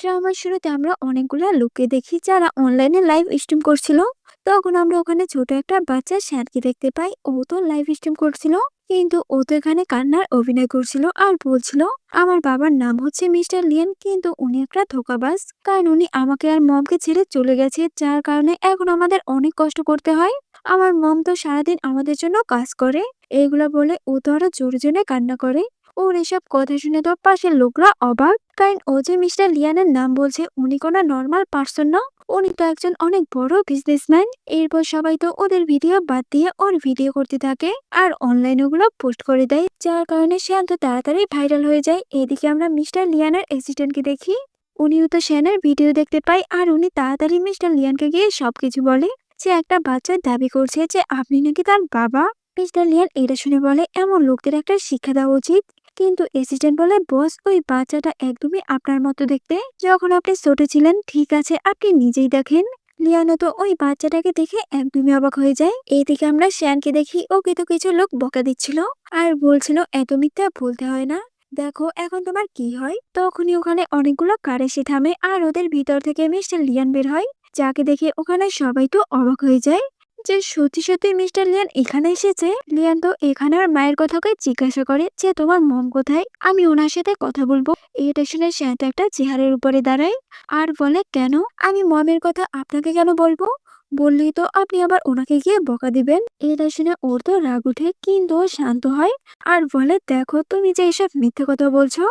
ড্রামার শুরুতে আমরা অনেকগুলা লোককে দেখি যারা অনলাইনে লাইভ স্ট্রিম করছিল। তখন আমরা ওখানে ছোট একটা বাচ্চা শ্যানকে দেখতে পাই। ও তো লাইভ স্ট্রিম করছিল, কিন্তু ও তো এখানে কান্নার অভিনয় করছিল আর বলছিল আমার বাবার নাম হচ্ছে মিস্টার লিয়েন, কিন্তু উনি একটা ধোঁকাবাজ। কারণ উনি আমাকে আর মমকে ছেড়ে চলে গেছে, যার কারণে এখন আমাদের অনেক কষ্ট করতে হয়। আমার মম তো সারাদিন আমাদের জন্য কাজ করে। এইগুলা বলে ও তো আরো জোরে জোরে কান্না করে। ওর এসব কথা শুনে তো পাশের লোকরা অবাক, কারণ ও যে মিস্টার লিয়ানের নাম বলছে, উনি কোনো নর্মাল পার্সন না। উনি তো একজন অনেক বড় বিজনেসম্যান। এরপর সবাই তো ওদের ভিডিও বাদ দিয়ে ওর ভিডিও করতে থাকে আর অনলাইনে ওগুলো পোস্ট করে দেয়, যার কারণে শ্যান তো তাড়াতাড়ি ভাইরাল হয়ে যায়। এদিকে আমরা মিস্টার লিয়ানের অ্যাসিস্ট্যান্টকে দেখি। উনিও তো শ্যানের ভিডিও দেখতে পাই আর উনি তাড়াতাড়ি মিস্টার লিয়ানকে গিয়ে সবকিছু বলে যে একটা বাচ্চার দাবি করছে যে আপনি নাকি তার বাবা। মিস্টার লিয়ান এটা শুনে বলে এমন লোকদের একটা শিক্ষা দেওয়া উচিত। কিন্তু অ্যাসিস্ট্যান্ট বলে বস, ওই বাচ্চাটা একদমই আপনার মতো দেখতে। যখন আপনি ছোট ছিলেন, ঠিক আছে আপনি নিজেই দেখেন। লিয়ানো তো ওই বাচ্চাটাকে দেখে একদমই অবাক হয়ে যায়। এইদিকে আমরা শ্যানকে দেখি, ওকে তো কিছু লোক বকা দিচ্ছিল আর বলছিল এত মিথ্যা বলতে হয় না, দেখো এখন তোমার কি হয়। তখনই ওখানে অনেকগুলো কার এসে থামে আর ওদের ভিতর থেকে মিস্টার লিয়ান বের হয়, যাকে দেখে ওখানে সবাই তো অবাক হয়ে যায় যে সত্যি সত্যি মিস্টার লিয়ান এখানে এসেছে। লিয়ান তো এখানে আর মায়ের কথাকে জিজ্ঞাসা করে যে তোমার মম কোথায়, আমি ওনার সাথে কথা বলবো। এটা শুনে শ্যান্ত একটা চেহারের উপরে দাঁড়ায় আর বলে কেন, আমি মমের কথা আপনাকে কেন বলবো? বললেই তো আপনি আবার ওনাকে গিয়ে বকা দিবেন। এটা শুনে ওর তো রাগ উঠে, কিন্তু ও শান্ত হয় আর বলে দেখো তুমি যে এসব মিথ্যে কথা বলছো,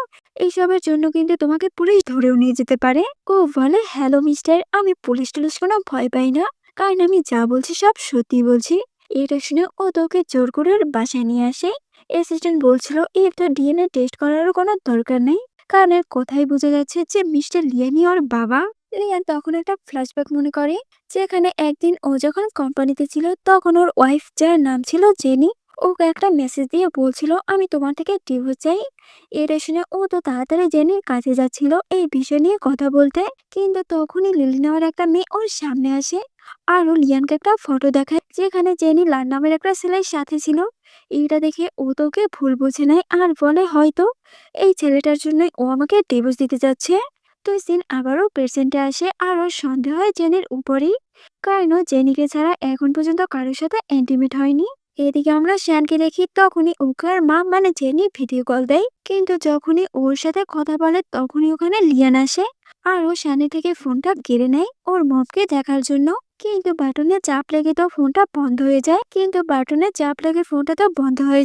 এইসবের জন্য কিন্তু তোমাকে পুলিশ ধরেও নিয়ে যেতে পারে। ও বলে হ্যালো মিস্টার, আমি পুলিশ টুলিশ কোনো ভয় পাই না, কারণ আমি যা বলছি সব সত্যি বলছি। এটা শুনে ও তোকে জোর করে ওর বাসায় নিয়ে আসে। অ্যাসিস্ট্যান্ট বলছিল এর তো ডিএনএ টেস্ট করারও কোনো দরকার নেই, কারণ এর কথাই বোঝা যাচ্ছে যে মিস্টার লিয়ানি ওর বাবা। লিয়ান তখন একটা ফ্ল্যাশব্যাক মনে করে, যেখানে একদিন ও যখন কোম্পানিতে ছিল তখন ওর ওয়াইফ, যার নাম ছিল জেনি, ওকে একটা মেসেজ দিয়ে বলছিল আমি তোমার থেকে ডিভোর্স চাই। এটা শুনে ও তো তাড়াতাড়ি জেনির কাছে যাচ্ছিল এই বিষয় নিয়ে কথা বলতে, কিন্তু তখনই লিলি নামের একটা মেয়ে ওর সামনে আসে আর ও লিয়ানকে একটা ফটো দেখায়, যেখানে জেনি লাল নামের একটা ছেলের সাথে ছিল। এইটা দেখে ও তোকে ভুল বুঝে নেয় আর বলে হয়তো এই ছেলেটার জন্যই ও আমাকে ডিভোর্স দিতে যাচ্ছে। তো সিন আবারও প্রেজেন্টে আসে আর ওর সন্দেহ হয় জেনির উপরেই, কারণ ও জেনিকে ছাড়া এখন পর্যন্ত কারোর সাথে ইন্টিমেট হয়নি। এদিকে আমরা শ্যানকে দেখি, তখনই ওকে আর মা মানে জেনি ভিডিও কল দেয়, কিন্তু যখনই ওর সাথে কথা বলে তখনই ওখানে লিয়ান আসে আর ও শ্যানের থেকে ফোনটা কেড়ে নেয় ওর মমকে দেখার জন্য। কিন্তু বাটনে চাপ লেগে তো ফোনটা বন্ধ হয়ে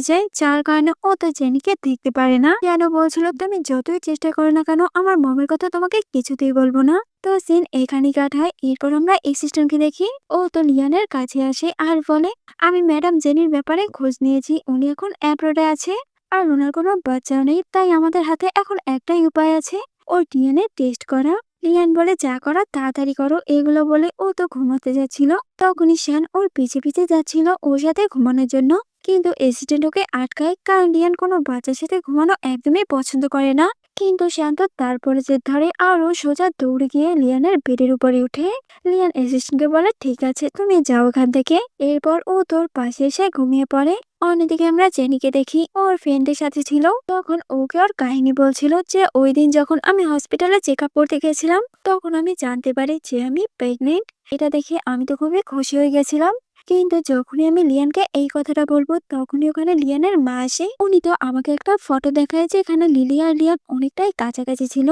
যায়, যার কারণে ও তো জেনিকে দেখতে পারে না। কেন বলছিল তুমি যতই চেষ্টা করো না কেন আমার মমের কথা তোমাকে কিছুতেই বলবো না। তো সিন এখানে কাটায়। এরপর আমরা অ্যাসিস্ট্যান্টকে দেখি, ও তো লিয়ানের কাছে আসে আর বলে আমি ম্যাডাম জেনির ব্যাপারে খোঁজ নিয়েছি, উনি এখন অ্যাব্রোডে আছে আর ওনার কোনো বাচ্চাও নেই, তাই আমাদের হাতে এখন একটাই উপায় আছে, ওর ডিএনএ টেস্ট করা। লিয়ান বলে যা করা তাড়াতাড়ি করো। এগুলো বলে ও তো ঘুমাতে যাচ্ছিল, তখনই শ্যান ওর পিছে পিছে যাচ্ছিল ওর সাথে ঘুমানোর জন্য, কিন্তু অ্যাসিস্ট্যান্ট ওকে আটকায়, কারণ লিয়ান কোনো বাচ্চার সাথে ঘুমানো একদমই পছন্দ করে না। কিন্তু শ্যান তো তারপরে জেদ ধরে আর ও সোজা দৌড়ে গিয়ে লিয়ানের বেডের উপরে উঠে। লিয়ান অ্যাসিস্ট্যান্টকে বলে ঠিক আছে তুমি যাও এখান থেকে। এরপর ও তোর পাশে এসে ঘুমিয়ে পড়ে। অন্যদিকে আমরা জেনিকে দেখি, ওর ফ্রেন্ডের সাথে ছিল। তখন ওকে ওর কাহিনী বলছিল যে ওই দিন যখন আমি হসপিটালে চেক আপ করতে গেছিলাম, তখন আমি জানতে পারি যে আমি প্রেগনেন্ট। এটা দেখে আমি তো খুবই খুশি হয়ে গেছিলাম, কিন্তু যখনই আমি লিয়ানকে এই কথাটা বলবো তখনই ওখানে লিয়ানের মা আসে। উনি তো আমাকে একটা ফটো দেখায় যেখানে লিলি আর লিয়ান অনেকটাই কাছাকাছি ছিল।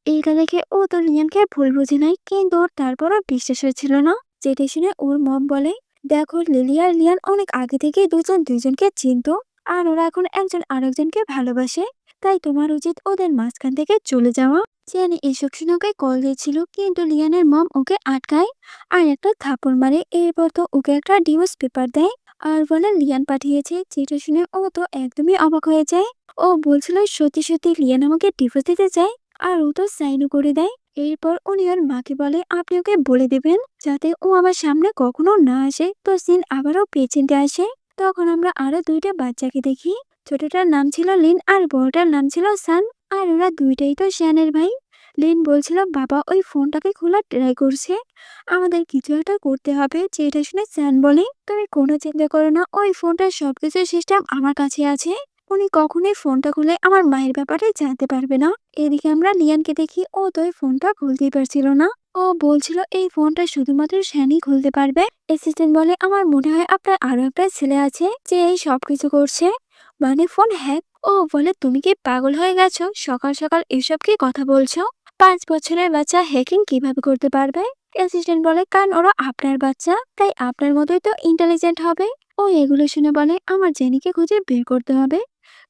এইটা দেখে ও তো লিয়ানকে ভুল বুঝে নাই, কিন্তু ওর তারপরও বিশ্বাস হচ্ছিল না। যেটা শুনে ওর মম বলে দেখো লিলি আর লিয়ান অনেক আগে থেকে দুজন দুইজনকে চিনতো আর ওরা এখন একজন আরেকজনকে ভালোবাসে, তাই তোমার উচিত ওদের মাঝখান থেকে চলে যাওয়া। জেনি এসব শুনে ওকে কল দিয়েছিল, কিন্তু লিয়ানের মম ওকে আটকায় আর একটা থাপড় মারে। এরপর তো ওকে একটা ডিভোর্স পেপার দেয় আর বলে লিয়ান পাঠিয়েছে। যেটা শুনে ও তো একদমই অবাক হয়ে যায়। ও বলছিল সত্যি সত্যি লিয়ান আমাকে ডিভোর্স দিতে চায় আর ও তো সাইনও করে দেয়। এরপর উনি ওর মাকে বলে আপনি ওকে বলে দেবেন যাতে ও আমার সামনে কখনো না আসে। তো সিন আবারও পেছনতে আসে। তখন আমরা আরো দুইটা বাচ্চাকে দেখি, ছোটটার নাম ছিল লিন আর বড়টার নাম ছিল সান, আর ওরা দুইটাই তো শ্যানের ভাই। লিন বলছিল বাবা ওই ফোনটাকে খোলার ট্রাই করছে, আমাদের কিছু একটা করতে হবে। যেটা শুনে স্যান বলে তুমি কোনো চিন্তা করো না, ওই ফোনটার সবকিছু সিস্টেম আমার কাছে আছে, উনি কখনোই ফোনটা খুলে আমার মায়ের ব্যাপারে জানতে পারবে না। এদিকে আমরা লিয়ানকে দেখি ও তো এই ফোনটা খুলতেই পারছিল না। ও বলছিল এই ফোনটা শুধুমাত্র শ্যানই খুলতে পারবে। অ্যাসিস্ট্যান্ট বলে আমার মনে হয় আপনার আরো একটা ছেলে আছে যে এই সবকিছু করছে, মানে ফোন হ্যাক। ও বলে তুমি কি পাগল হয়ে গেছো, সকাল সকাল এসব কি কথা বলছো? 5 বছরের বাচ্চা হ্যাকিং কিভাবে করতে পারবে? অ্যাসিস্ট্যান্ট বলে কারণ ওরা আপনার বাচ্চা, তাই আপনার মতোই তো ইন্টেলিজেন্ট হবে। ও এগুলো শুনে বলে আমার জেনিকে খুঁজে বের করতে হবে,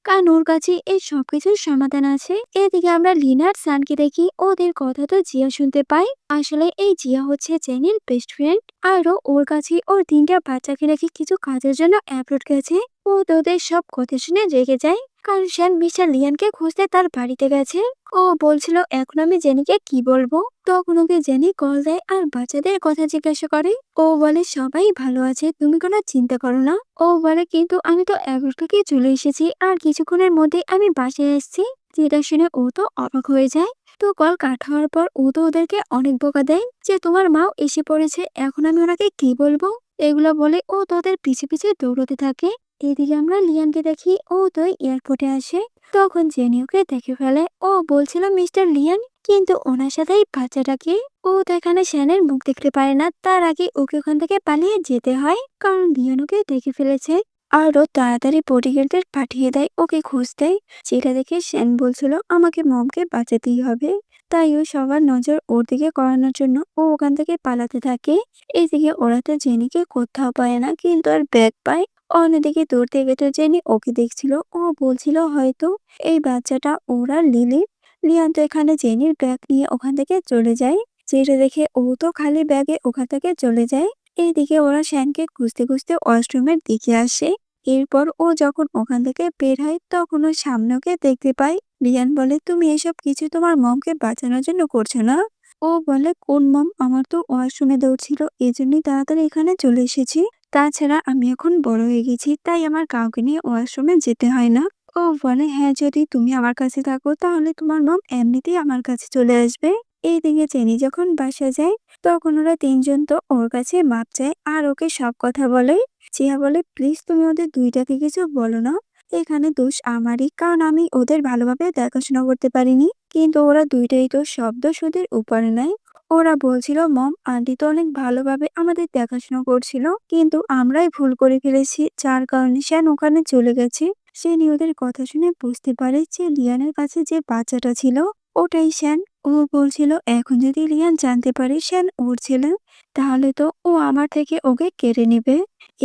কারণ ওর কাছে এই সবকিছুর সমাধান আছে। এদিকে আমরা লিনার সানকে দেখি, ওদের কথা তো জিয়া শুনতে পাই। আসলে এই জিয়া হচ্ছে জেনির বেস্ট ফ্রেন্ড, আরও ওর কাছে ওর 3টা বাচ্চাকে রেখে কিছু কাজের জন্য অ্যাব্রোড গেছে। ও তো ওদের সব কথা শুনে রেগে যায়, কারণ শ্যান মিস্টার লিয়ানকে খুঁজতে তার বাড়িতে গেছে। ও বলছিল এখন আমি জেনিকে কি বলবো। তখন ওকে জেনি কল দেয় আর বাচ্চাদের কথা জিজ্ঞাসা করে। ও বলে সবাই ভালো আছে, তুমি কোনো চিন্তা করো না। ও বলে কিন্তু আমি তো এগারো থেকে চলে এসেছি আর কিছুক্ষণের মধ্যে আমি বাসায় এসেছি। যেটা শুনে ও তো অবাক হয়ে যায়। তো কল কাট হওয়ার পর ও তো ওদেরকে অনেক বকা দেয় যে তোমার মাও এসে পড়েছে, এখন আমি ওনাকে কি বলবো। এগুলো বলে ও তোদের পিছে পিছে দৌড়তে থাকে। এদিকে আমরা লিয়ানকে দেখি, ও তো এয়ারপোর্টে আসে। তখন জেনি ওকে দেখে ফেলে। ও বলছিল মিস্টার লিয়ান, কিন্তু ওনার সাথে এই বাচ্চাটাকে। ও তো এখানে শ্যানের মুখ দেখতে পারে না, তার আগে ওকে ওখান থেকে পালিয়ে যেতে হয়, কারণ লিয়ান ওকে দেখে ফেলেছে। আর ও তাড়াতাড়ি বডিগার্ডদের পাঠিয়ে দেয় ওকে খুঁজতে। যেটা দেখে শ্যান বলছিল আমাকে মমকে বাঁচাতেই হবে, তাই ও সবার নজর ওর দিকে করানোর জন্য ও ওখান থেকে পালাতে থাকে। এদিকে ওরা তো জেনিকে কোথাও পায় না, কিন্তু আর ব্যাগ পায়। অন্যদিকে দূর থেকে তো জেনি ওকে দেখছিল। ও বলছিল হয়তো এই বাচ্চাটা ওরা লিলি। লিয়ান তো এখানে জেনির ব্যাগ নিয়ে ওখান থেকে চলে যায়। যেটা দেখে ও তো খালি ব্যাগে ওখান থেকে চলে যায়। এইদিকে ওরা শ্যানকে খুঁজতে খুঁজতে ওয়াশরুমের দিকে আসে। এরপর ও যখন ওখান থেকে বের হয় তখন ও সামনে ওকে দেখতে পায়। লিয়ান বলে তুমি এসব কিছু তোমার মমকে বাঁচানোর জন্য করছো না? ও বলে কোন মম, আমার তো ওয়াশরুমে দৌড়ছিল, এজন্যই তাড়াতাড়ি এখানে চলে এসেছি। তাছাড়া আমি এখন বড় হয়ে গেছি, তাই আমার কাউকে নিয়ে ওয়াশরুমে যেতে হয় না। ও বলে হ্যাঁ, যদি তুমি আমার কাছে থাকো তাহলে তোমার মম এমনিতেই আমার কাছে চলে আসবে। এইদিকে চেনি যখন বাসা যায় তখন ওরা 3জন তো ওর কাছে মাপ চায় আর ওকে সব কথা বলে। জিয়া বলে প্লিজ তুমি ওদের দুইটাকে কিছু বলো না, এখানে দোষ আমারই, কারণ আমি ওদের ভালোভাবে দেখাশোনা করতে পারিনি। কিন্তু ওরা দুইটাই তো শব্দ সুদের উপরে নেয়। ওরা বলছিল মম আন্টি তো অনেক ভালোভাবে আমাদের দেখাশোনা করছিল, কিন্তু আমরাই ভুল করে ফেলেছি, যার কারণে শ্যান ওখানে চলে গেছে। সে ওদের কথা শুনে বুঝতে পারে যে লিয়ানের কাছে যে বাচ্চাটা ছিল ওটাই শ্যান। ও বলছিল এখন যদি লিয়ান জানতে পারে শ্যান ওর ছেলে, তাহলে তো ও আমার থেকে ওকে কেড়ে নেবে।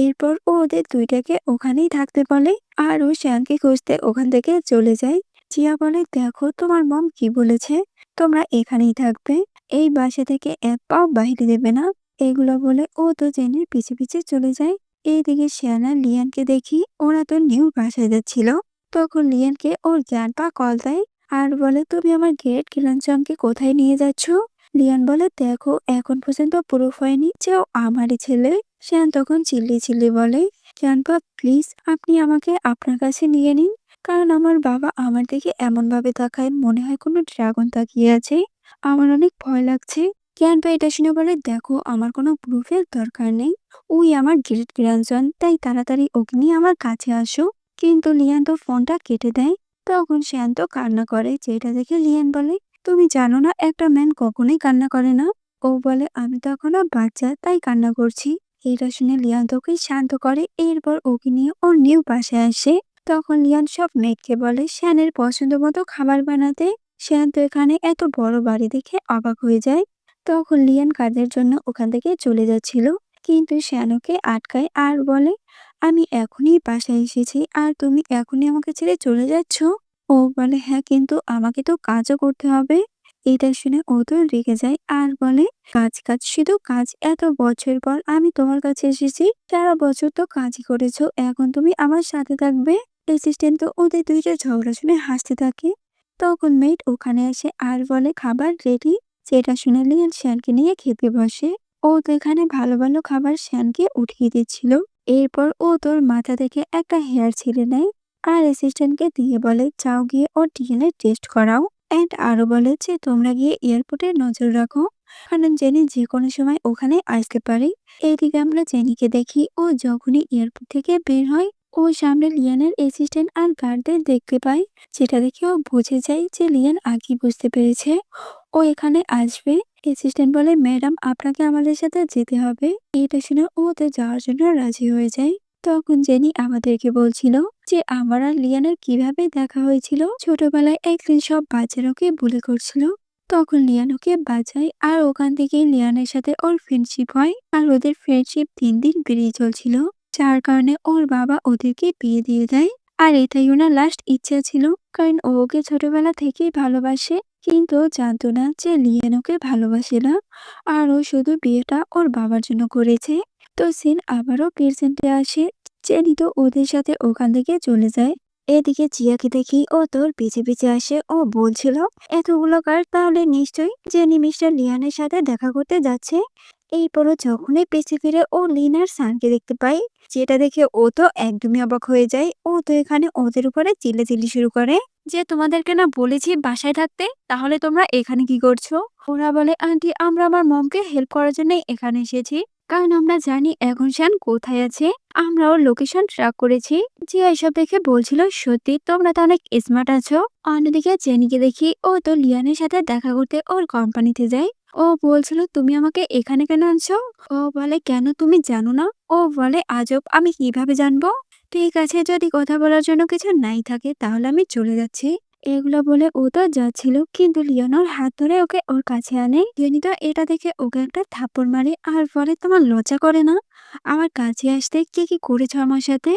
এরপর ও ওদের দুইটাকে ওখানেই থাকতে বলে আর ও শ্যানকে খুঁজতে ওখান থেকে চলে যায়। জিয়া বলে দেখো তোমার মম কি বলেছে, তোমরা এখানেই থাকবে, এই বাসা থেকে এক পাও বাইরে দেবে না। এগুলো বলে ও তো জেনের পিছে পিছে চলে যায়। এইদিকে শ্যান আর লিয়ানকে দেখি ওরা তো নিউ বাসায় যাচ্ছিল। তখন লিয়ানকে ওর গ্র্যান্ডপা কল দেয় আর বলে তুমি আমার গ্রেট গ্র্যান্ডসনকে কোথায় নিয়ে যাচ্ছ? লিয়ান বলে দেখো এখন পর্যন্ত প্রুফ হয়নি যে ও আমারই ছেলে। শ্যান তখন চিল্লি চিল্লি বলে গ্র্যান্ডপা প্লিজ আপনি আমাকে আপনার কাছে নিয়ে নিন, কারণ আমার বাবা আমার দিকে এমন ভাবে তাকায় মনে হয় কোনো ড্রাগন তাকিয়ে আছে, আমার অনেক ভয় লাগছে। গ্র্যান্ডপা এটা শুনে বলে দেখো আমার কোনো প্রুফের দরকার নেই, ওই আমার গ্রেট গ্র্যান্ডসন, তাই তাড়াতাড়ি ওকে নিয়ে আমার কাছে আসো। কিন্তু লিয়ান তো ফোনটা কেটে দেয়। তখন শ্যান তো কান্না করে, যেটা দেখে লিয়ান বলে তুমি জানো না একটা ম্যান কখনোই কান্না করে না। ও বলে আমি তো এখনো বাচ্চা তাই কান্না করছি। এটা শুনে লিয়ান তোকে শান্ত করে। এরপর ওকে নিয়ে ওর নিউ বাসায় আসে। তখন লিয়ান সব মেয়েকে বলে শ্যানের পছন্দ মতো খাবার বানাতে। শ্যান তো এখানে এত বড় বাড়ি দেখে অবাক হয়ে যায়। তখন লিয়ান কাজের জন্য ওখান থেকে চলে যাচ্ছিল, কিন্তু শ্যান ওকে আটকায় আর বলে আমি এখনই বাসায় এসেছি আর তুমি এখনই আমাকে ছেড়ে চলে যাচ্ছ? ও বলে হ্যাঁ, কিন্তু আমাকে তো কাজও করতে হবে। এটা শুনে ও তো রেগে যায় আর বলে কাজ কাজ শুধু কাজ, এত বছর পর আমি তোমার কাছে এসেছি, 4 বছর তো কাজই করেছো, এখন তুমি আমার সাথে থাকবে। অ্যাসিস্ট্যান্ট তো ওদের দুইটা ঝগড়া শুনে হাসতে থাকে। তখন মেড ওখানে আসে আর বলে খাবার রেডি। যেটা শুনে লিয়ান শ্যানকে নিয়ে খেতে বসে। ও তো এখানে ভালো ভালো খাবার শ্যানকে উঠিয়ে দিচ্ছিল। এরপর ও তোর মাথা থেকে একটা হেয়ার ছিঁড়ে নেয় আর অ্যাসিস্ট্যান্টকে দিয়ে বলে যাও গিয়ে ওর ডিএনএ টেস্ট করাও। এন্ড আরো বলে যে তোমরা গিয়ে এয়ারপোর্টে নজর রাখো, কারণ জেনি যে কোনো সময় ওখানে আসতে পারে। এইদিকে আমরা জেনিকে দেখি ও যখনই এয়ারপোর্ট থেকে বের হয় ও সামনে লিয়ানের অ্যাসিস্ট্যান্ট আর গার্ডদের দেখতে পায়, যেটা দেখে ও বুঝে যায় যে লিয়ান আগেই বুঝতে পেরেছে ও এখানে আসবে। অ্যাসিস্ট্যান্ট বলে, ম্যাডাম আপনাকে আমাদের সাথে যেতে হবে। এটা শুনে ও ওদের যাওয়ার জন্য রাজি হয়ে যায়। তখন জেনি আমাদেরকে বলছিল যে আমার আর লিয়ানের কিভাবে দেখা হয়েছিল ছোটবেলায়, একদিন সব বাচ্চারা ওকে বুলি করছিল। তখন লিয়ান ওকে বাঁচায় আর ওখান থেকে লিয়ানের সাথে ওর ফ্রেন্ডশিপ হয় আর ওদের ফ্রেন্ডশিপ দিন দিন বেড়েই চলছিল, যার কারণে ওর বাবা ওদেরকে বিয়ে দিয়ে দেয়। আর এটাই ওনার লাস্ট ইচ্ছা ছিল, কারণ ও ওকে ছোটবেলা থেকেই ভালোবাসে। কিন্তু ও জানতো না যে লিয়ান ওকে ভালোবাসে না, আর ও শুধু বিয়েটা ওর বাবার জন্য করেছে। তো সিন আবারও প্রেজেন্টে আসে। জেনি তো ওদের সাথে ওখান থেকে চলে যায়। এদিকে জিয়াকে দেখি ও তোর পিছে পিছে আসে। ও বলছিল, এতগুলো কার, তাহলে নিশ্চয়ই জেনি মিস্টার লিয়ানের সাথে দেখা করতে যাচ্ছে। এরপরও যখনই পিছে ফিরে ও লিন আর সানকে দেখতে পায়, যেটা দেখে ও তো একদমই অবাক হয়ে যায়। ও তো এখানে ওদের উপরে চিল্লাচিল্লি শুরু করে যে তোমাদেরকে না বলেছি বাসায় থাকতে, তাহলে তোমরা এখানে কি করছো? ওরা বলে, আন্টি আমরা আমার মমকে হেল্প করার জন্য এখানে এসেছি, কারণ আমরা জানি এখন শান কোথায় আছে। আমরা ওর লোকেশন ট্র্যাক করেছি। যে এসব দেখে বলছিল, সত্যি তোমরা তো অনেক স্মার্ট আছো। অন্যদিকে জেনিকে দেখি ও তো লিয়ানের সাথে দেখা করতে ওর কোম্পানিতে যায়। ও বলছিল, তুমি আমাকে এখানে কেন আনছো? ও বলে, কেন তুমি জানো না? ও বলে, আজব, আমি কিভাবে জানবো? ঠিক আছে, যদি কথা বলার জন্য কিছু নাই থাকে তাহলে আমি চলে যাচ্ছি। এগুলো বলে ও তো যাচ্ছিল, কিন্তু লিওন হাত ধরে ওকে ওর কাছে আনে। জেনি তো এটা দেখে ওকে একটা থাপ্পড় মারে আর বলে, তোমার লজ্জা করে না আমার কাছে আসতে? কি কি করেছো আমার সাথে?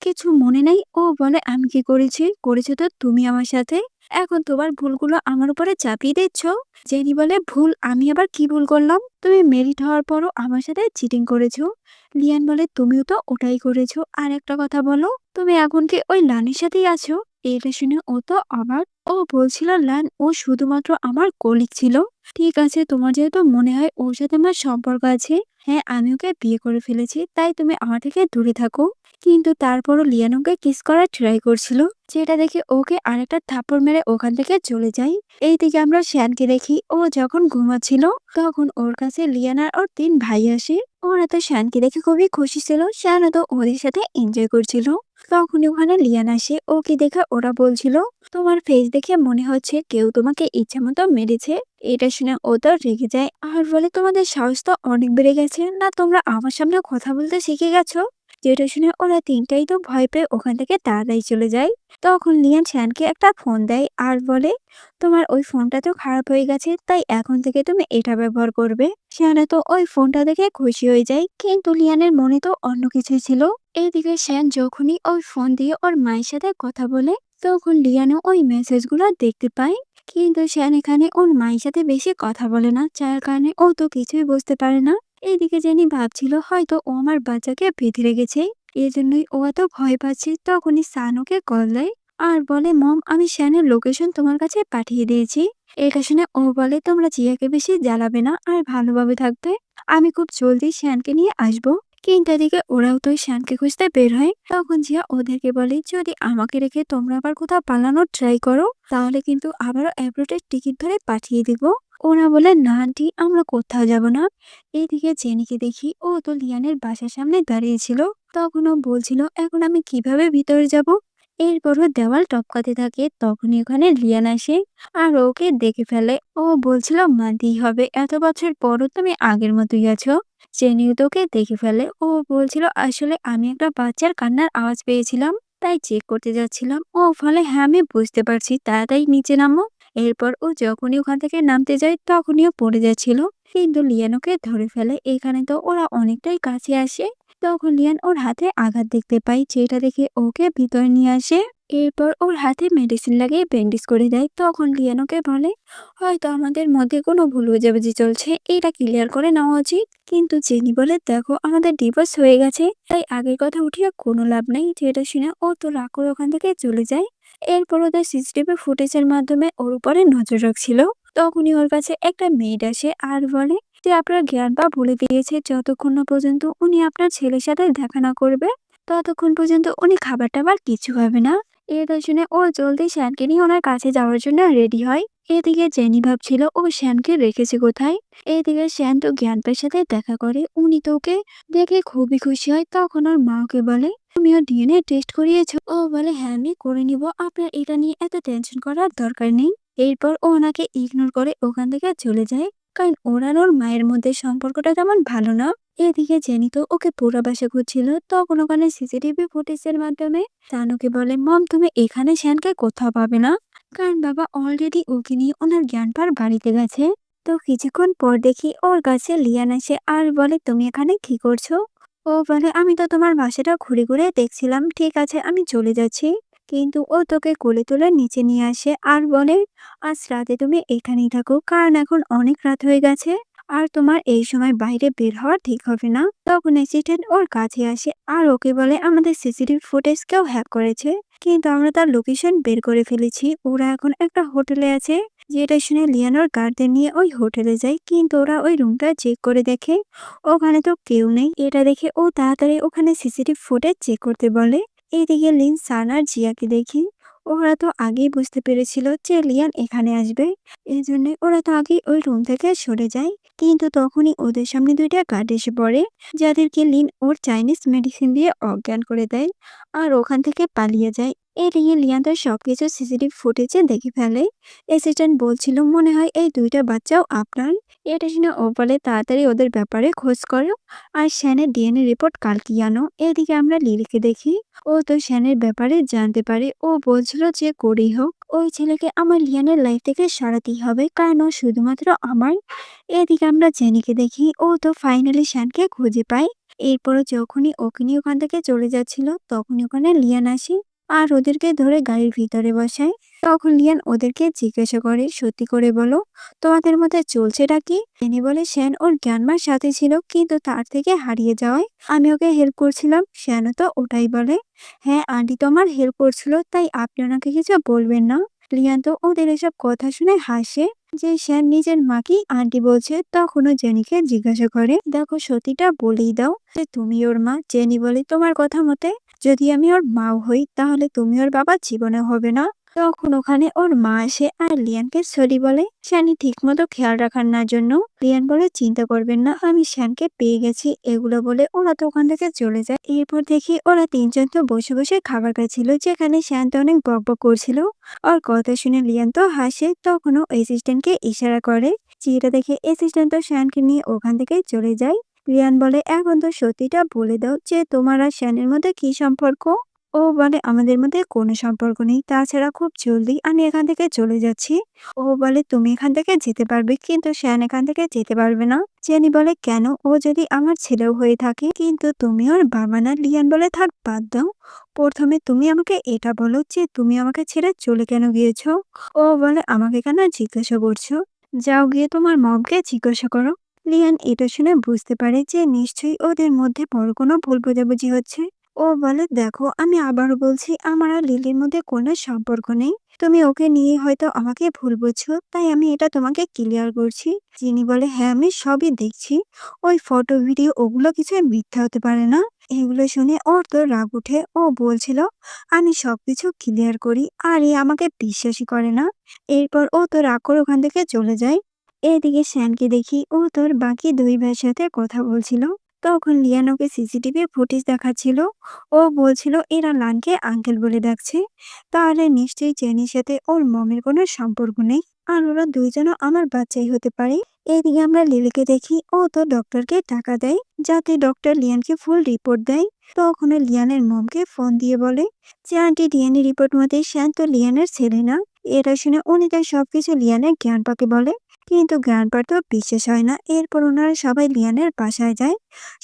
কিছু মনে নেই? ও বলে, আমি কি করেছি? করেছো তো তুমি আমার সাথে। এখন তোমার ভুলগুলো আমার উপরে চাপিয়ে দিচ্ছ। জেনি বলে, ভুল? আমি আবার কি ভুল করলাম? তুমি মেরিট হওয়ার পরও আমার সাথে চিটিং করেছো। লিয়ান বলে, তুমিও তো ওটাই করেছো। আর একটা কথা বলো, তুমি এখন কি ওই লানের সাথেই আছো? এটা শুনে ও তো অবাক। ও বলছিল, লান ও শুধুমাত্র আমার কলিগ ছিল। ঠিক আছে, তোমার যেহেতু মনে হয় ওর সাথে আমার সম্পর্ক আছে, হ্যাঁ আমি ওকে বিয়ে করে ফেলেছি, তাই তুমি আমার থেকে দূরে থাকো। কিন্তু তারপরও লিয়ান ওকে কিস করার ট্রাই করছিল, যেটা দেখে ওকে আরেকটা থাপ্পড় মেরে ওখান থেকে চলে যায়। এইদিকে আমরা শ্যানকে দেখি ও যখন ঘুমাচ্ছিল, তখন ওর কাছে লিয়ান আর ওর 3 ভাই আসে। ওরা তো শ্যানকে দেখে খুবই খুশি ছিল, শ্যানও তো ওদের সাথে এনজয় করছিল। তখনই ওখানে লিয়ান আসে। ওকে দেখে ওরা বলছিল, তোমার ফেস দেখে মনে হচ্ছে কেউ তোমাকে ইচ্ছা মতো মেরেছে। এটা শুনে ও তো রেগে যায় আর বলে, তোমাদের সাহস তো অনেক বেড়ে গেছে না, তোমরা আমার সামনে কথা বলতে শিখে গেছো। যেটা শুনে ওরা তিনটাই তো ভয় পেয়ে ওখান থেকে তাড়াতাড়ি চলে যায়। তখন লিয়ান শ্যানকে একটা ফোন দেয় আর বলে, তোমার ওই ফোনটা তো খারাপ হয়ে গেছে, তাই এখন থেকে তুমি এটা ব্যবহার করবে। শ্যানা তো ওই ফোনটা দেখে খুশি হয়ে যায়, কিন্তু লিয়ানের মনে তো অন্য কিছুই ছিল। এদিকে শ্যান যখনই ওই ফোন দিয়ে ওর মায়ের সাথে কথা বলে, তখন লিয়ানও ওই মেসেজগুলো দেখতে পায়। কিন্তু শ্যান এখানে ওর মায়ের সাথে বেশি কথা বলে না, যার কারণে ও তো কিছুই বুঝতে পারে না। এইদিকে জেনি ভাবছিল হয়তো ও আমার বাচ্চাকে বেঁধে রেখেছে, এজন্যই ও এত ভয় পাচ্ছে। তখনই সান ওকে কল দেয় আর বলে, মম আমি শ্যানের লোকেশন তোমার কাছে পাঠিয়ে দিয়েছি। এটা শুনে ও বলে, তোমরা জিয়াকে বেশি জ্বালাবে না আর ভালোভাবে থাকবে, আমি খুব জলদি শ্যানকে নিয়ে আসবো। কিন্তু এদিকে ওরাও তো শ্যানকে খুঁজতে বের হয়। তখন জিয়া ওদেরকে বলে, যদি আমাকে রেখে তোমরা আবার কোথাও পালানোর ট্রাই করো, তাহলে কিন্তু আবারও অ্যাব্রোডের টিকিট ধরে পাঠিয়ে দিব। ওরা বলে, না আন্টি আমরা কোথাও যাব না। এইদিকে জেনিকে দেখি ও তো লিয়ানের বাসার সামনে দাঁড়িয়েছিল। তখন ও বলছিল, এখন আমি কিভাবে ভিতরে যাব? এরপরও দেওয়াল টপকাতে থাকে। তখনই ওখানে লিয়ান আসে আর ওকে দেখে ফেলে। ও বলছিল, মানতেই হবে, এত বছর পরও তুমি আগের মতোই আছো। জেনিও তোকে দেখে ফেলে। ও বলছিল, আসলে আমি একটা বাচ্চার কান্নার আওয়াজ পেয়েছিলাম, তাই চেক করতে যাচ্ছিলাম। ও ফলে, হ্যাঁ আমি বুঝতে পারছি, তাড়াতাড়ি নিচে নামো। এরপর ও যখনই ওখান থেকে নামতে যায় তখনই ও পড়ে যাচ্ছিল, কিন্তু লিয়ান ওকে ধরে ফেলে। এখানে তো ওরা অনেকটাই কাছে আসে। তখন লিয়ান ওর হাতে আঘাত দেখতে পাই, যেটা দেখে ওকে ভিতরে নিয়ে আসে। এরপর ওর হাতে মেডিসিন লাগিয়ে ব্যান্ডেজ করে দেয়। তখন লিয়ান ওকে বলে, হয়তো আমাদের মধ্যে কোনো ভুল বোঝাবুঝি চলছে, এটা ক্লিয়ার করে নেওয়া উচিত। কিন্তু জেনি বলে, দেখো আমাদের ডিভোর্স হয়ে গেছে, তাই আগের কথা উঠিয়ে কোনো লাভ নেই। যেটা শুনে ও তো রাগ করে ওখান থেকে চলে যায়। এরপর ওদের সিসিটিভি ফুটেজের মাধ্যমে ওর উপরে নজর রাখছিল। তখনই ওর কাছে একটা মেয়েড আসে আর বলে যে, আপনার জ্ঞান বা ভুলে দিয়েছে, যতক্ষণ না পর্যন্ত উনি আপনার ছেলের সাথে দেখা না করবে ততক্ষণ পর্যন্ত উনি খাবার টাবার কিছু খাবে না। এটা শুনে ও জলদি শ্যানকে নিয়ে ওনার কাছে যাওয়ার জন্য রেডি হয়। এদিকে জেনি ভাবছিল ও শ্যানকে রেখেছে কোথায়। এদিকে শ্যান তো জ্ঞানপার সাথে দেখা করে, উনি তো ওকে দেখে খুবই খুশি হয়। তখন ওর মা ওকে বলে, তুমিও ডিএনএ টেস্ট করিয়েছো? ও বলে, হ্যাঁ আমি করে নিব, আপনার এটা নিয়ে এত টেনশন করার দরকার নেই। এরপর ও ওনাকে ইগনোর করে ওখান থেকে চলে যায়, কারণ ওর আর ওর মায়ের মধ্যে সম্পর্কটা তেমন ভালো না। এদিকে জেনি তো ওকে পুরো বাসা খুঁজছিল, তখন ওখানে সিসিটিভি ফুটেজের মাধ্যমে তানুকে বলে, মম তুমি এখানে শ্যানকে কোথাও পাবে না, কারণ বাবা অলরেডি ওকে নিয়ে ওনার জ্ঞান পার বাড়িতে গেছে। তো কিছুক্ষণ পর দেখি ওর কাছে লিয়ান আসে আর বলে, তুমি এখানে কি করছো? ও বলে, আমি তো তোমার বাসাটা ঘুরে ঘুরে দেখছিলাম, ঠিক আছে আমি চলে যাচ্ছি। কিন্তু ও তোকে কোলে তুলে নিচে নিয়ে আসে আর বলে, আজ রাতে তুমি এখানেই থাকো, কারণ এখন অনেক রাত হয়ে গেছে আর তোমার এই সময় বাইরে বের হওয়া ঠিক হবে না। তখন অ্যাসিস্ট্যান্ট ওর কাছে আসে আর ওকে বলে, আমাদের সিসিটিভি ফুটেজ কেউ হ্যাক করেছে, কিন্তু আমরা তার লোকেশন বের করে ফেলেছি। ওরা এখন একটা হোটেলে আছে। যেটা শুনে লিয়ান ওর গার্ডদের নিয়ে ওই হোটেলে যায়, কিন্তু ওরা ওই রুমটা চেক করে দেখে ওখানে তো কেউ নেই। এটা দেখে ও তাড়াতাড়ি ওখানে সিসিটিভি ফুটেজ চেক করতে বলে। এইদিকে লিন, সান আর জিয়াকে দেখি ওরা তো আগেই বুঝতে পেরেছিল যে লিয়ান এখানে আসবে, এই জন্য ওরা তো আগেই ওই রুম থেকে সরে যায়। কিন্তু তখনই ওদের সামনে দুইটা গার্ড এসে পড়ে, যাদেরকে লিন ওর চাইনিজ মেডিসিন দিয়ে অজ্ঞান করে দেয় আর ওখান থেকে পালিয়ে যায়। এদিকে লিয়ান তো সবকিছু সিসিটিভি ফুটেজে দেখে ফেলে। অ্যাসিস্ট্যান্ট বলছিল, মনে হয় এই দুইটা বাচ্চাও আপনার। এটা শুনে ও বলে, তাড়াতাড়ি ওদের ব্যাপারে খোঁজ করো আর শ্যানের ডিএনএ রিপোর্ট কালকে আনো। এদিকে আমরা লিলিকে দেখি, ও তো শ্যানের ব্যাপারে জানতে পারে। ও বলছিল যে করেই হোক ওই ছেলেকে আমার লিয়ানের লাইফ থেকে সরাতেই হবে, কারণ ও শুধুমাত্র আমার। এদিকে আমরা জেনিকে দেখি, ও তো ফাইনালি শ্যানকে খুঁজে পায়। এরপরও যখনই ওকে নিয়ে ওখান থেকে চলে যাচ্ছিল, তখনই ওখানে লিয়ান আসে আর ওদেরকে ধরে গাড়ির ভিতরে বসায়। তখন লিয়ান ওদেরকে জিজ্ঞাসা করে, সত্যি করে বলো তোমাদের মধ্যে চলছেটা কি? তিনি বলে, শ্যান ওর জ্ঞানমার সাথে ছিল, কিন্তু তার থেকে হারিয়ে যাওয়ায় আমি ওকে হেল্প করছিলাম। শ্যানও তো ওটাই বলে। হ্যাঁ আন্টি তো আমার হেল্প করছিল, তাই আপনি ওনাকে কিছু বলবেন না। লিয়ান তো ওদের এসব কথা শুনে হাসে যে শ্যান নিজের মাকেই আন্টি বলছে। তখনও জেনিকে জিজ্ঞাসা করে, দেখো সত্যিটা বলেই দাও যে তুমি ওর মা। জেনি বলে, তোমার কথা মতে যদি আমি ওর মাও হই, তাহলে তুমি ওর বাবা জীবনে হবে না। তখন ওখানে ওর মা আসে আর লিয়ানকে সরি বলে শ্যানি ঠিক মতো খেয়াল রাখার না জন্য। লিয়ান বলে, চিন্তা করবেন না, আমি শ্যানকে পেয়ে গেছি। এগুলো বলে ওরা তো ওখান থেকে চলে যায়। এরপর দেখি ওরা তিনজন তো বসে বসে খাবার খাচ্ছিল, যেখানে শ্যান তো অনেক বকবক করছিল। ওর কথা শুনে লিয়ান তো হাসে। তখনও অ্যাসিস্ট্যান্টকে ইশারা করে, যেটা দেখে অ্যাসিস্ট্যান্ট তো শ্যানকে নিয়ে ওখান থেকে চলে যায়। লিয়ান বলে, এখন তো সত্যিটা বলে দাও যে তোমার আর শ্যানের মধ্যে কি সম্পর্ক? ও বলে, আমাদের মধ্যে কোনো সম্পর্ক নেই, তাছাড়া খুব জলদি আমি এখান থেকে চলে যাচ্ছি। ও বলে, তুমি এখান থেকে যেতে পারবে, কিন্তু শ্যান এখান থেকে যেতে পারবে না। জেনি বলে, কেন? ও যদি আমার ছেলেও হয়ে থাকে। কিন্তু তুমি ওর বাবা না। লিয়ান বলে, থাক বাদ দাও, প্রথমে তুমি আমাকে এটা বলো যে তুমি আমাকে ছেড়ে চলে কেন গিয়েছো? ও বলে, আমাকে কেন জিজ্ঞাসা করছো? যাও গিয়ে তোমার মমকে জিজ্ঞাসা করো। লিয়ান এটা শুনে বুঝতে পারে যে নিশ্চয়ই ওদের মধ্যে বড় কোনো ভুল বোঝাবুঝি হচ্ছে। ও বলে, দেখো আমি আবারও বলছি, আমার আর লিলির মধ্যে কোনো সম্পর্ক নেই। তুমি ওকে নিয়ে হয়তো আমাকে ভুল বুঝছো, তাই আমি এটা তোমাকে ক্লিয়ার করছি। জিনি বলে, হ্যাঁ আমি সবই দেখছি, ওই ফটো ভিডিও ওগুলো কিছু মিথ্যা হতে পারে না। এগুলো শুনে ওর তো রাগ উঠে। ও বলছিল আমি সবকিছু ক্লিয়ার করি, আর এ আমাকে বিশ্বাসই করে না। এরপর ও তো রাগ করে ওখান থেকে চলে যায়। এদিকে শ্যানকে দেখি, ও তোর বাকি দুই ভাইয়ের সাথে কথা বলছিল। তখন লিয়ান ওকে সিসিটিভি ফুটেজ দেখাচ্ছিল। ও বলছিল এরা লানকে আঙ্কেল বলে ডাকছে, তাহলে নিশ্চয়ই জেনির সাথে ওর মমের কোনো সম্পর্ক নেই, আর ওরা দুইজনও আমার বাচ্চাই হতে পারে। এদিকে আমরা লিলিকে দেখি, ও তো ডক্টরকে টাকা দেয় যাতে ডক্টর লিয়ানকে ফুল রিপোর্ট দেয়। তখন লিয়ানের মমকে ফোন দিয়ে বলে যে আন্টি, ডিএনএ রিপোর্ট মতে শ্যান তো লিয়ানের ছেলে না। এটা শুনে উনি তার সবকিছু লিয়ানের জ্ঞানপাকে বলে, কিন্তু গ্র্যান্ডপার তো বিশ্বাস হয় না। এরপর ওনারা সবাই লিয়ানের বাসায় যায়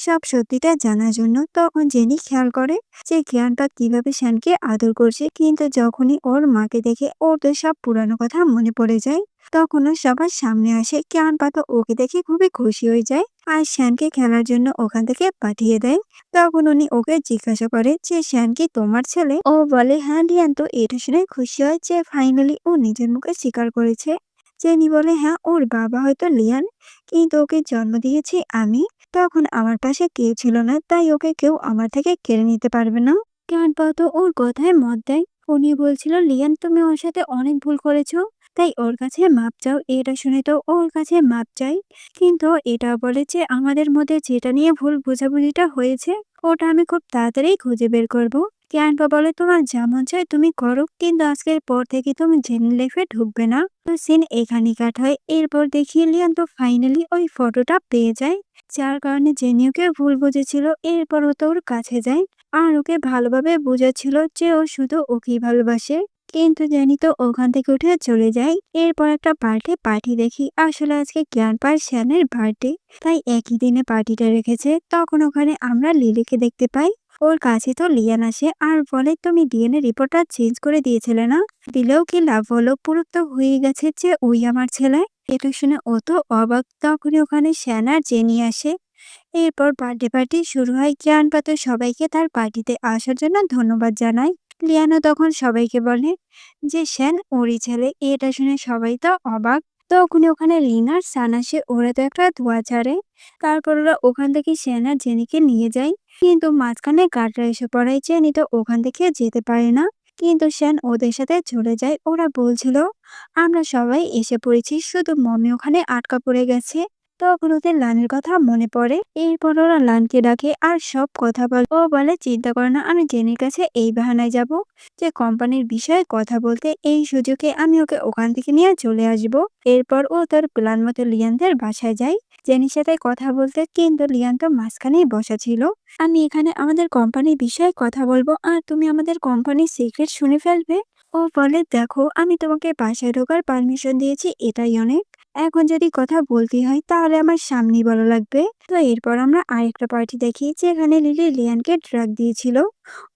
সব সত্যিটা জানার জন্য। তখন জেনি খেয়াল করে যে গ্র্যান্ডপা কিভাবে শ্যানকে আদর করছে, কিন্তু যখনই ওর মাকে দেখে ওর তো সব পুরানো কথা মনে পড়ে যায়। তখনও সবার সামনে আসে। গ্র্যান্ডপা তো ওকে দেখে খুবই খুশি হয়ে যায় আর শ্যানকে খেলার জন্য ওখান থেকে পাঠিয়ে দেয়। তখন উনি ওকে জিজ্ঞাসা করে যে শ্যান কি তোমার ছেলে? ও বলে, হ্যাঁ। লিয়ান তো এটা শুনে খুশি হয় যে ফাইনালি ও নিজের মুখে স্বীকার করেছে। জেনি বলে, হ্যাঁ ওর বাবা হয়তো লিয়ান, কিন্তু ওকে জন্ম দিয়েছি আমি। তখন আমার পাশে কেউ ছিল না, তাই ওকে কেউ আমার থেকে কেড়ে নিতে পারবে না। গ্র্যান্ডপা তো ওর কথায় মত দেয়। উনি বলছিল, লিয়ান তুমি ওর সাথে অনেক ভুল করেছো, তাই ওর কাছে মাপ চাও। এটা শুনে তো ওর কাছে মাপ চাই। কিন্তু এটাও বলে যে আমাদের মধ্যে যেটা নিয়ে ভুল বোঝাবুঝিটা হয়েছে ওটা আমি খুব তাড়াতাড়ি খুঁজে বের করব। কিয়ানপা বলে তোমার যেমন চায় তুমি করো, কিন্তু আজকের পর থেকে তুমি জেনে লাইফে ঢুকবে না। তো সিন এখানেই কাট হয়। এরপর দেখি লিয়ান তো ফাইনালি ওই ফটোটা পেয়ে যায়, যার কারণে জেনিওকে ভুল বুঝেছিল। এরপর ও তো ওর কাছে যায় আর ওকে ভালোভাবে বোঝাচ্ছিল যে ও শুধু ওকেই ভালোবাসে। কিন্তু জেনি তো ওখান থেকে উঠে চলে যায়। এরপর একটা বার্থডে পার্টি দেখি। আসলে আজকে জ্ঞানপার শ্যানের বার্থডে, তাই একই দিনে পার্টিটা রেখেছে। তখন ওখানে আমরা লিলিকে দেখতে পাই। ওর কাছে তো লিয়ান আসে আর বলে তুমি ডিএনএ রিপোর্টটা চেঞ্জ করে দিয়েছিলে না, দিলেও কি লাভ হলো, পুরো তো হয়ে গেছে যে ওই আমার ছেলে। এটা শুনে ও তো অবাক। তখনই ওখানে শ্যান আর জেনি আসে। এরপর বার্থডে পার্টি শুরু হয়। কিয়ানপা তো সবাইকে তার পার্টিতে আসার জন্য ধন্যবাদ জানায়। লিয়ানো তখন সবাইকে বলে যে শ্যান ওরই ছেলে। এটা শুনে সবাই তো অবাক। তখনই ওখানে লিনার সান আসে। ওরা তো একটা ধোয়া ছাড়ে। তারপর ওরা ওখান থেকে শ্যান আর জেনিকে নিয়ে যায়। কিন্তু মাঝখানে গার্ডরা এসে পড়ায়। জেনি তো ওখান থেকে যেতে পারে না, কিন্তু শ্যান ওদের সাথে চলে যায়। ওরা বলছিল আমরা সবাই এসে পড়েছি, শুধু মমি ওখানে আটকা পড়ে গেছে। তখন ওদের লানের কথা মনে পড়ে। এরপর ওরা লানকে ডাকে আর সব কথা বলে। ও বলে চিন্তা করে না, আমি জেনির কাছে এই বাহানায় যাব যে কোম্পানির বিষয়ে কথা বলতে, এই সুযোগে আমি ওকে ওখান থেকে নিয়ে চলে আসব। এরপর ও তার প্ল্যান মতো লিয়ানদের বাসায় যায় জেনির সাথে কথা বলতে, কিন্তু লিয়ান তো মাঝখানেই বসা ছিল। আমি এখানে আমাদের কোম্পানির বিষয়ে কথা বলবো আর তুমি আমাদের কোম্পানির সিক্রেট শুনে ফেলবে। ও বলে দেখো আমি তোমাকে বাসায় ঢোকার পারমিশন দিয়েছি, এটাই অনেক। এখন যদি কথা বলতে হয় তাহলে আমার সামনেই বলা লাগবে। তো এরপর আমরা আরেকটা পার্টি দেখি যেখানে লিলি লিয়ানকে ড্রাগ দিয়েছিল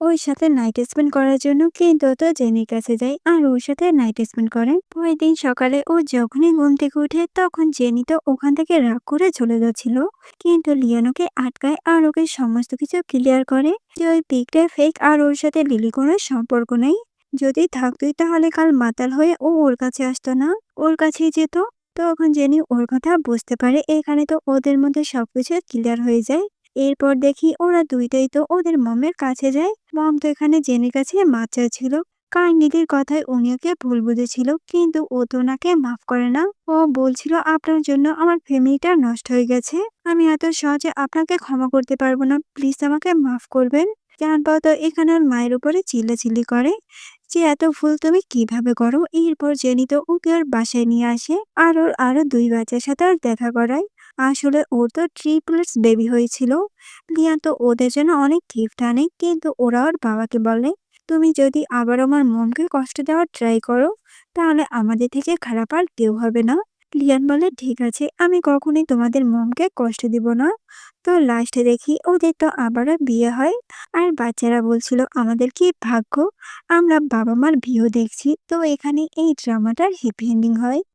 ওর সাথে নাইট স্পেন্ড করার জন্য, কিন্তু ও তো জেনির কাছে যায় আর ওর সাথে নাইট স্পেন্ড করে। পরের দিন সকালে ও যখনই ঘুম থেকে উঠে তখন জেনি তো ওখান থেকে রাগ করে চলে যাচ্ছিল, কিন্তু লিয়ান ওকে আটকায় আর ওকে সমস্ত কিছু ক্লিয়ার করে যে ওই পিকটা ফেক আর ওর সাথে লিলি কোনো সম্পর্ক নেই। যদি থাকতোই তাহলে কাল মাতাল হয়ে ও ওর কাছে আসতো না, ওর কাছেই যেত। তখন জেনি ওর কথা বুঝতে পারে। এখানে তো ওদের মধ্যে সবকিছু ক্লিয়ার হয়ে যায়। এরপর দেখি ওরা দুইটাই তো ওদের মমের কাছে যায়। মম তো এখানে জেনির কাছে মাছ চাইছিল, কারণ নিধির কথায় উনি ওকে ভুল বুঝেছিল, কিন্তু ও তো ওনাকে মাফ করে না। ও বলছিল আপনার জন্য আমার ফ্যামিলিটা নষ্ট হয়ে গেছে, আমি এত সহজে আপনাকে ক্ষমা করতে পারবো না, প্লিজ আমাকে মাফ করবেন। জান পাও তো এখানে ওর মায়ের উপরে চিল্লাচিল্লি করে যে এত ভুল তুমি কিভাবে করো। এরপর জেনি তো ওকে ওর বাসায় নিয়ে আসে আর ওর আরো দুই বাচ্চার সাথে ওর দেখা করায়। আসলে ওর তো ট্রিপলেটস বেবি হয়েছিল। লিয়া তো ওদের জন্য অনেক গিফট আনে, কিন্তু ওরা ওর বাবাকে বলে তুমি যদি আবার আমার মমকে কষ্ট দেওয়ার ট্রাই করো তাহলে আমাদের থেকে খারাপ আর কেউ হবে না। লিয়ান বলে ঠিক আছে, আমি কখনোই তোমাদের মমকে কষ্ট দিব না। তো লাস্টে দেখি ওদের তো আবারও বিয়ে হয় আর বাচ্চারা বলছিল আমাদের কি ভাগ্য আমরা বাবা মার বিয়েও দেখছি। তো এখানে এই ড্রামাটার হ্যাপি এন্ডিং হয়।